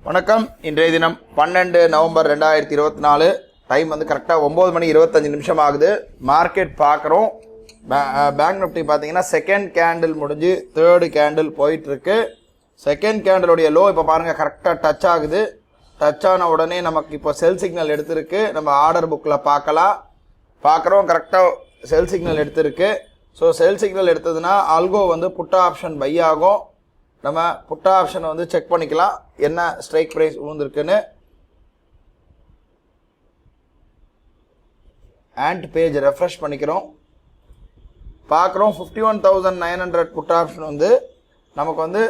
வணக்கம். இன்றைய தினம் 12 நவம்பர் 2024. டைம் வந்து கரெக்டாக 9 மணி 25 நிமிஷம் ஆகுது. மார்க்கெட் பார்க்குறோம். பேங்க் நிஃப்டி பார்த்தீங்கன்னா செகண்ட் கேண்டில் முடிஞ்சு தேர்டு கேண்டில் போயிட்டுருக்கு. செகண்ட் கேண்டிலுடைய லோ இப்போ பாருங்கள் கரெக்டாக டச் ஆகுது. டச் ஆன உடனே நமக்கு இப்போ செல் சிக்னல் எடுத்திருக்கு. நம்ம ஆர்டர் புக்கில் பார்க்குறோம் கரெக்டாக செல் சிக்னல் எடுத்திருக்கு. ஸோ செல் சிக்னல் எடுத்ததுன்னா அல்கோ வந்து புட் ஆப்ஷன் பை ஆகும். நம்ம புட் ஆப்ஷனை வந்து செக் பண்ணிக்கலாம் என்ன ஸ்ட்ரைக் ப்ரைஸ் விழுந்திருக்குன்னு. ஆண்ட் பேஜ் ரெஃப்ரெஷ் பண்ணிக்கிறோம். பார்க்குறோம் 51,900 புட் ஆப்ஷன் வந்து நமக்கு வந்து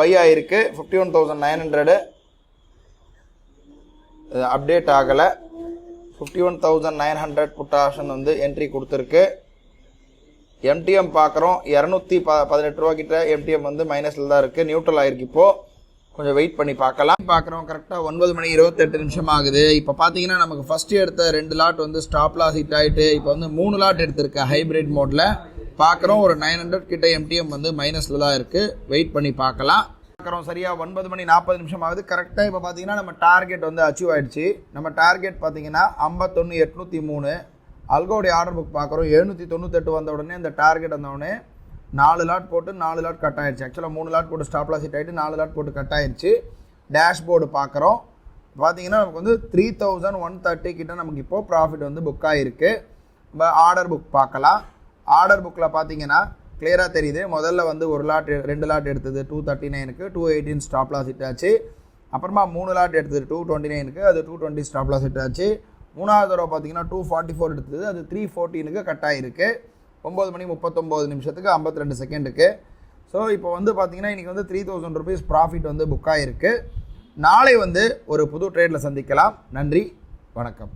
பை ஆகிருக்கு. 51,900 அப்டேட் ஆகலை. 51,900 புட் ஆப்ஷன் வந்து என்ட்ரி கொடுத்துருக்கு. எம்டிஎம் பார்க்குறோம் 218 ரூபா கிட்ட எம்டிஎம் வந்து மைனஸில் தான் இருக்குது. நியூட்ரல் ஆகிருக்கு. இப்போது கொஞ்சம் வெயிட் பண்ணி பார்க்குறோம். கரெக்டாக 9 மணி 28 நிமிஷம் ஆகுது. இப்போ பார்த்தீங்கன்னா நமக்கு ஃபஸ்ட்டு எடுத்த 2 லாட் வந்து ஸ்டாப் லாஸ் ஹிட் ஆகிட்டு இப்போ வந்து 3 லாட் எடுத்திருக்கு ஹைப்ரிட் மோடில். பார்க்குறோம் ஒரு 900 கிட்ட எம்டிஎம் வந்து மைனஸில் தான் இருக்குது. வெயிட் பண்ணி பார்க்கலாம். சரியாக 9 மணி 40 நிமிஷம் ஆகுது. கரெக்டாக இப்போ பார்த்தீங்கன்னா நம்ம டார்கெட் வந்து அச்சீவ் ஆகிடுச்சு. நம்ம டார்கெட் பார்த்தீங்கன்னா 51,803. அல்கோடைய ஆர்டர் புக் பார்க்குறோம் 798 வந்த உடனே அந்த டார்கெட் வந்த உடனே 4 லாட் போட்டு 4 லாட் கட் ஆயிடுச்சு. ஆக்சுவலாக 3 லாட் போட்டு ஸ்டாப் லாஸ் ஹிட் ஆகிட்டு 4 லாட் போட்டு கட் ஆயிடுச்சு. டேஷ்போர்டு பார்க்குறோம். பார்த்தீங்கன்னா நமக்கு வந்து 3,130 கிட்ட நமக்கு இப்போது ப்ராஃபிட் வந்து புக் ஆகிருக்கு. நம்ம ஆர்டர் புக் பார்க்கலாம். ஆர்டர் புக்கில் பார்த்தீங்கன்னா கிளியராக தெரியுது. முதல்ல வந்து 2 லாட் எடுத்தது 239க்கு 218 ஸ்டாப் லாஸ் ஹிட் ஆச்சு. அப்புறமா 3 லாட் எடுத்தது 229க்கு அது 220 ஸ்டாப் லாஸ் ஹிட் ஆச்சு. மூணாவது தடவை பார்த்தீங்கன்னா 244 எடுத்தது அது 314க்கு கட் ஆகிருக்கு. 9 மணி 39 நிமிஷத்துக்கு 52 செகண்டுக்கு. ஸோ இப்போ வந்து பார்த்தீங்கன்னா இன்றைக்கி வந்து 3,000 rupees ப்ராஃபிட் வந்து புக் ஆகிருக்கு. நாளை வந்து ஒரு புது ட்ரேடில் சந்திக்கலாம். நன்றி, வணக்கம்.